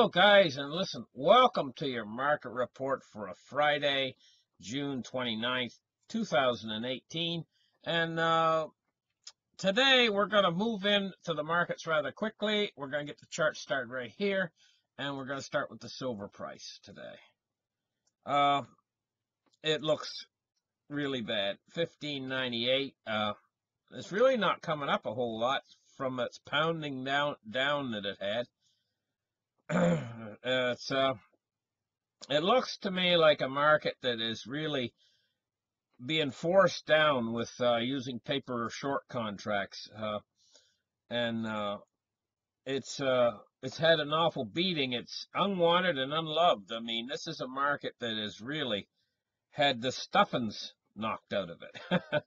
Hello, guys, and listen, welcome to your market report for a Friday, June 29th, 2018. And today we're going to move into the markets rather quickly. We're going to get the chart started right here, and we're going to start with the silver price today. It looks really bad, 15.98. It's really not coming up a whole lot from its pounding down that it had. It looks to me like a market that is really being forced down with using paper short contracts, and it's had an awful beating. It's unwanted and unloved. I mean, this is a market that has really had the stuffings knocked out of it.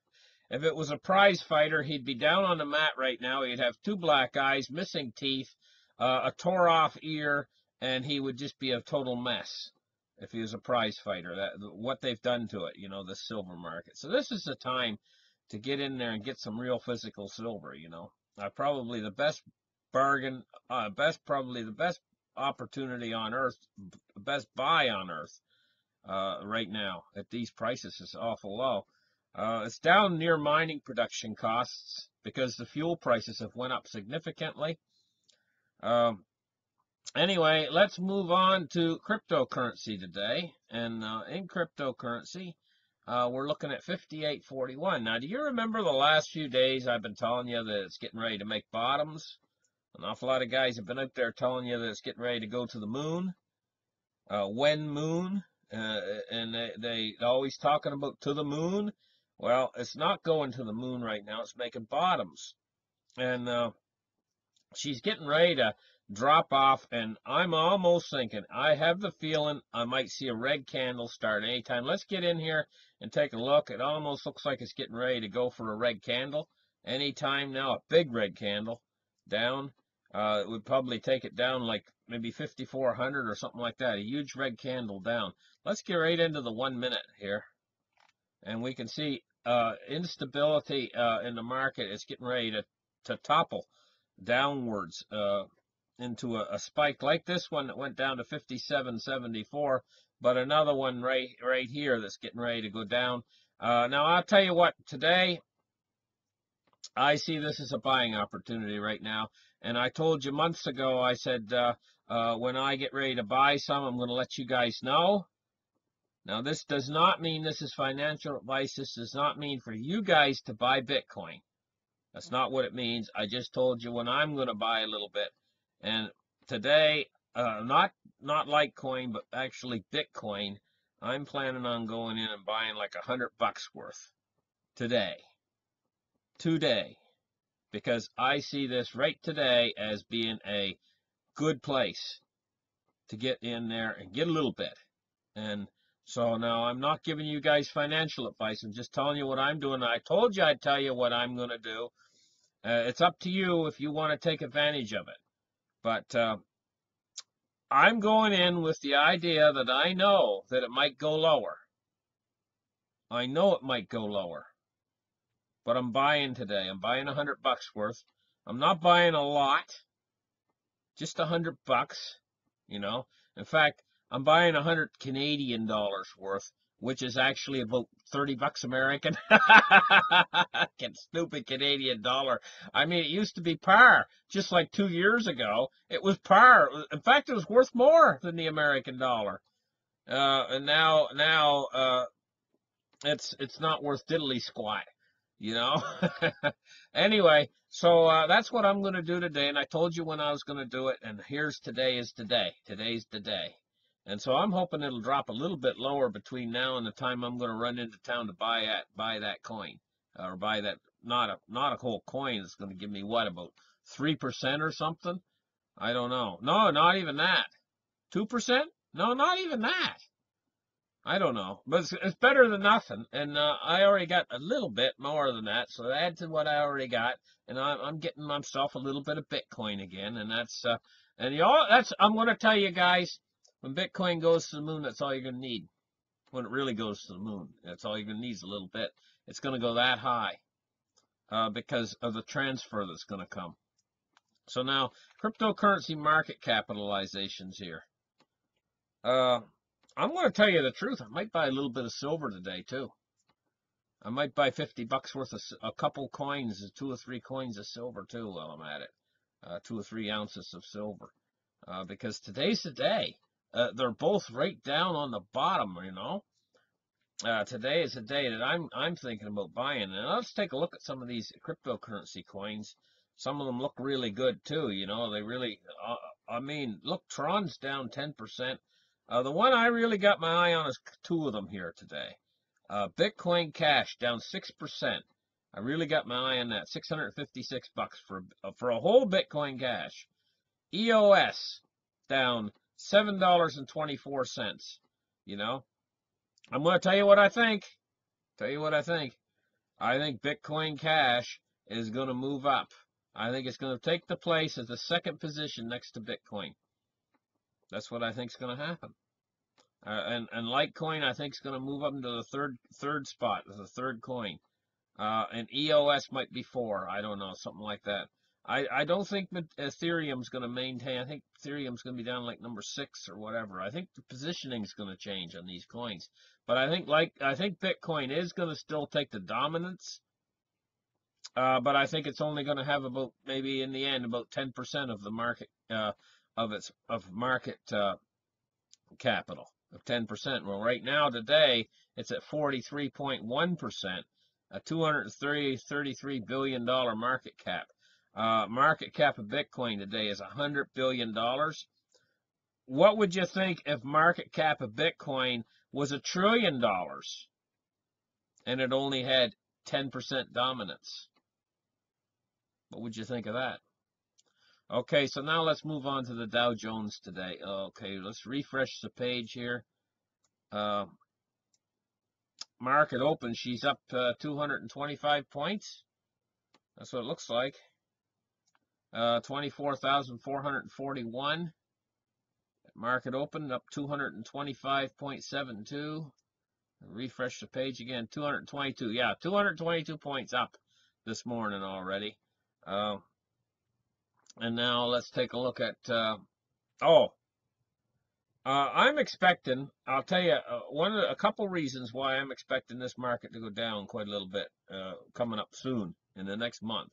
If it was a prize fighter, he'd be down on the mat right now. He'd have two black eyes, missing teeth, a tore off ear, and he would just be a total mess if he was a prize fighter. What they've done to it, the silver market. So this is the time to get in there and get some real physical silver. Probably the best bargain, probably the best opportunity on earth, best buy on earth right now at these prices is awful low. It's down near mining production costs because the fuel prices have went up significantly. Anyway, let's move on to cryptocurrency today. And in cryptocurrency, we're looking at 58.41. Now, do you remember the last few days I've been telling you that it's getting ready to make bottoms? An awful lot of guys have been out there telling you that it's getting ready to go to the moon. When moon? And they always talking about to the moon. Well, it's not going to the moon right now. It's making bottoms. And she's getting ready to drop off, and I'm almost thinking, I have the feeling I might see a red candle start anytime. Let's get in here and take a look. It almost looks like it's getting ready to go for a red candle anytime now, a big red candle down. It would probably take it down like maybe 5,400 or something like that, a huge red candle down. Let's get right into the 1 minute here, and we can see instability in the market is getting ready to topple downwards into a spike like this one that went down to 57.74, but another one right here that's getting ready to go down. Now I'll tell you what, today I see this as a buying opportunity right now, and I told you months ago, I said when I get ready to buy some, I'm going to let you guys know. Now, this does not mean this is financial advice. This does not mean for you guys to buy Bitcoin. That's not what it means. I just told you when I'm going to buy a little bit. And today, not Litecoin, but actually Bitcoin, I'm planning on going in and buying like $100 worth today. Because I see this right today as being a good place to get in there and get a little bit. And so now I'm not giving you guys financial advice. I'm just telling you what I'm doing. I told you I'd tell you what I'm going to do. It's up to you if you want to take advantage of it. But I'm going in with the idea that I know that it might go lower. I know it might go lower. But I'm buying today. I'm buying $100 worth. I'm not buying a lot. Just $100, In fact, I'm buying 100 Canadian dollars worth, which is actually about $30 American. Stupid Canadian dollar. I mean, it used to be par just like 2 years ago. It was par. In fact, it was worth more than the American dollar. And now it's not worth diddly squat. Anyway, so that's what I'm going to do today, and I told you when I was going to do it, and today is today. Today's the day. And so I'm hoping it'll drop a little bit lower between now and the time I'm going to run into town to buy that coin, or buy that, not a whole coin. It's going to give me what, about 3% or something? I don't know. No, not even that. 2%? No, not even that. I don't know, but it's better than nothing, and I already got a little bit more than that, so add to what I already got, and I'm getting myself a little bit of Bitcoin again, and I'm going to tell you guys, when Bitcoin goes to the moon, that's all you're going to need. When it really goes to the moon, that's all you're going to need is a little bit. It's going to go that high because of the transfer that's going to come. So now, cryptocurrency market capitalizations here. I'm going to tell you the truth. I might buy a little bit of silver today, too. I might buy $50 worth of a couple coins, 2 or 3 coins of silver, too, while I'm at it. 2 or 3 ounces of silver. Because today's the day. They're both right down on the bottom, you know. Today is the day that I'm thinking about buying. And let's take a look at some of these cryptocurrency coins. Some of them look really good too. You know, they really. I mean, look, Tron's down 10%. The one I really got my eye on is 2 of them here today. Bitcoin Cash down 6%. I really got my eye on that. $656 for a whole Bitcoin Cash. EOS down $7.24. You know. I'm going to tell you what I think. I think Bitcoin Cash is going to move up. I think it's going to take the place as the second position next to Bitcoin. That's what I think is going to happen. And Litecoin, I think, is going to move up into the third spot as the third coin. And EOS might be 4. I don't know, something like that. I don't think Ethereum's going to maintain. I think Ethereum's going to be down like number 6 or whatever. I think the positioning is going to change on these coins. But I think Bitcoin is going to still take the dominance. But I think it's only going to have about, maybe in the end, about 10% of the market of market capital of 10%. Well, right now today it's at 43.1%, a $233 billion market cap. Market cap of Bitcoin today is $100 billion. What would you think if market cap of Bitcoin was $1 trillion and it only had 10% dominance? What would you think of that? Okay, so now let's move on to the Dow Jones today. Okay, let's refresh the page here. Market open, she's up 225 points. That's what it looks like. 24,441. Market open up 225.72. Refresh the page again. 222. Yeah, 222 points up this morning already. And now let's take a look at. I'm expecting. I'll tell you a couple reasons why I'm expecting this market to go down quite a little bit coming up soon in the next month.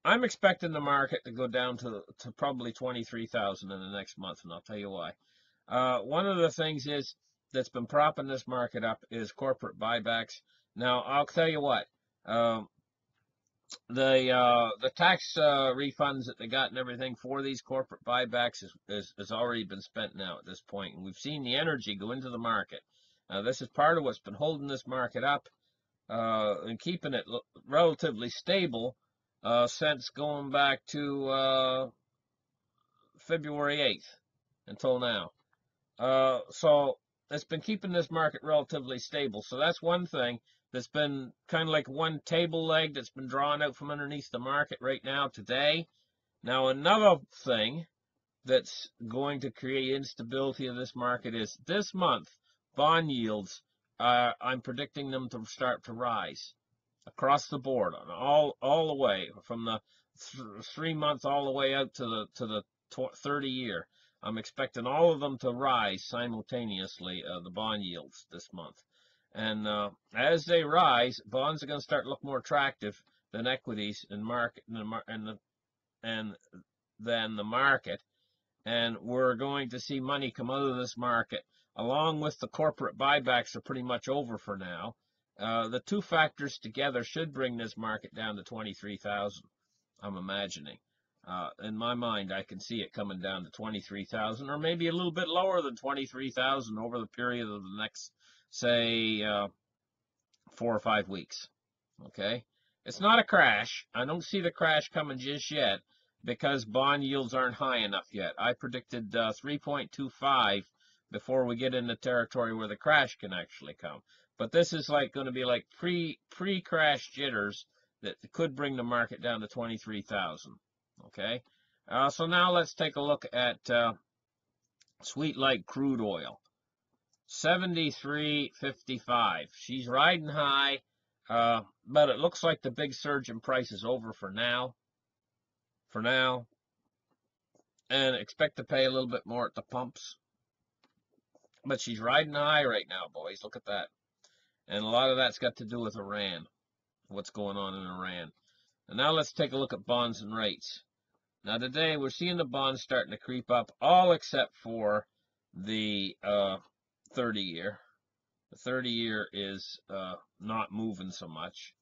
I'm expecting the market to go down to probably 23,000 in the next month, and I'll tell you why. One of the things that's been propping this market up is corporate buybacks. Now, I'll tell you what. The tax refunds that they got and everything for these corporate buybacks has already been spent now at this point, and we've seen the energy go into the market. This is part of what's been holding this market up and keeping it relatively stable since going back to February 8th until now. So it's been keeping this market relatively stable. So that's one thing that's been kind of like one table leg that's been drawn out from underneath the market right now today. Now another thing that's going to create instability of this market is this month bond yields. I'm predicting them to start to rise across the board, all the way from the 3 month all the way out to the 30 year. I'm expecting all of them to rise simultaneously, the bond yields this month. And as they rise, bonds are going to start to look more attractive than equities and than the market. And we're going to see money come out of this market, along with the corporate buybacks are pretty much over for now. The two factors together should bring this market down to 23,000, I'm imagining. In my mind, I can see it coming down to 23,000, or maybe a little bit lower than 23,000 over the period of the next, say, 4 or 5 weeks. Okay? It's not a crash. I don't see the crash coming just yet because bond yields aren't high enough yet. I predicted 3.25 before we get into territory where the crash can actually come. But this is like going to be like pre-crash jitters that could bring the market down to 23,000. Okay? So now let's take a look at Sweet Light crude oil. 73.55. She's riding high, but it looks like the big surge in price is over for now. for now, and expect to pay a little bit more at the pumps. But she's riding high right now, boys. Look at that. And a lot of that's got to do with Iran, what's going on in Iran. And now let's take a look at bonds and rates. Now today we're seeing the bonds starting to creep up, all except for the 30-year. The 30-year is not moving so much.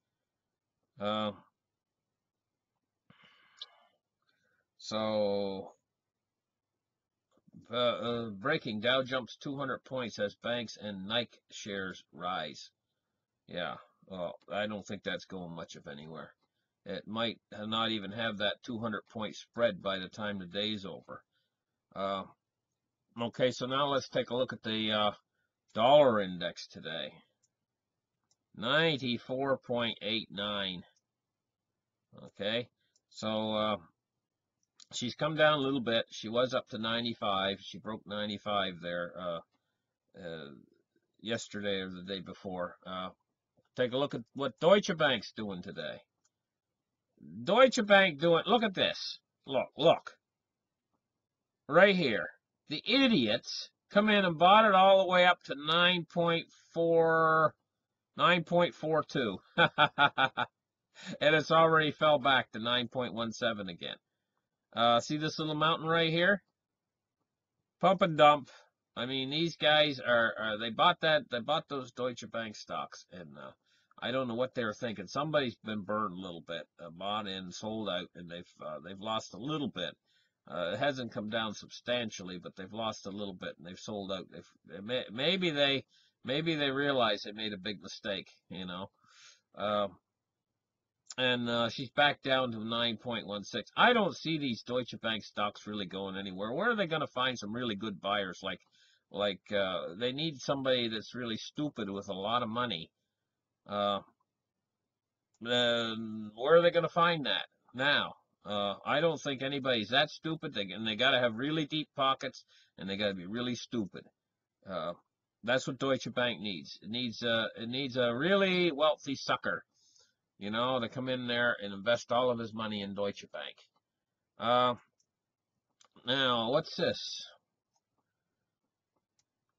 Breaking, Dow jumps 200 points as banks and Nike shares rise. Yeah, well, I don't think that's going much of anywhere. It might not even have that 200-point spread by the time the day's over. Okay, so now let's take a look at the dollar index today. 94.89. Okay, so she's come down a little bit. She was up to 95. She broke 95 there yesterday or the day before. Take a look at what Deutsche Bank's doing today. Deutsche Bank doing, look at this. Look. Right here. The idiots come in and bought it all the way up to 9.42. And it's already fell back to 9.17 again. See this little mountain right here? Pump and dump. I mean, these guys they bought those Deutsche Bank stocks, and I don't know what they were thinking. Somebody's been burned a little bit, bought in, sold out, and they've lost a little bit. It hasn't come down substantially, but they've lost a little bit, and they've sold out. Maybe they realize they made a big mistake, you know. And she's back down to 9.16. I don't see these Deutsche Bank stocks really going anywhere. Where are they going to find some really good buyers? Like they need somebody that's really stupid with a lot of money. Then where are they going to find that now? I don't think anybody's that stupid. They got to have really deep pockets, and they got to be really stupid. That's what Deutsche Bank needs. It needs a really wealthy sucker, you know, to come in there and invest all of his money in Deutsche Bank. Now, what's this?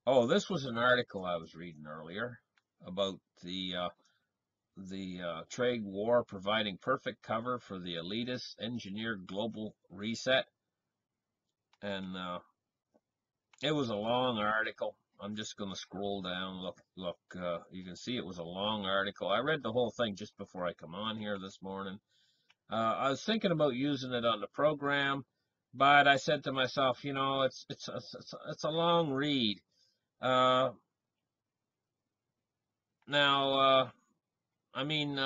Oh, this was an article I was reading earlier about the trade war providing perfect cover for the elitist engineered global reset. And it was a long article. I'm just going to scroll down. Look, you can see it was a long article. I read the whole thing just before I come on here this morning. I was thinking about using it on the program, but I said to myself, you know, it's a long read. Now, I mean,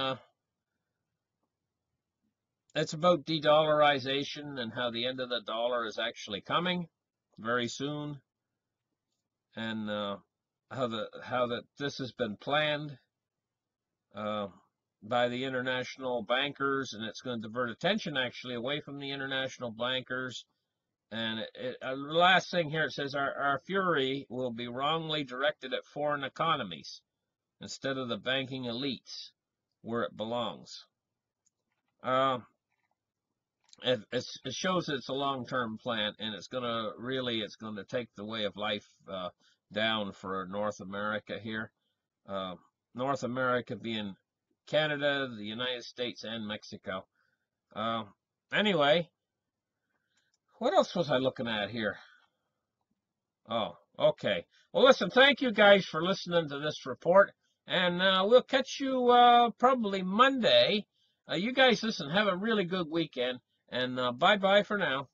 it's about de-dollarization and how the end of the dollar is actually coming very soon, and how this has been planned by the international bankers, and it's going to divert attention actually away from the international bankers. And the last thing here, it says our fury will be wrongly directed at foreign economies instead of the banking elites where it belongs. It shows that it's a long-term plan, and it's going to take the way of life down for North America here. North America being Canada, the United States, and Mexico. Anyway, what else was I looking at here? Oh, okay. Well, listen, thank you guys for listening to this report, and we'll catch you probably Monday. You guys, listen, have a really good weekend, and bye-bye for now.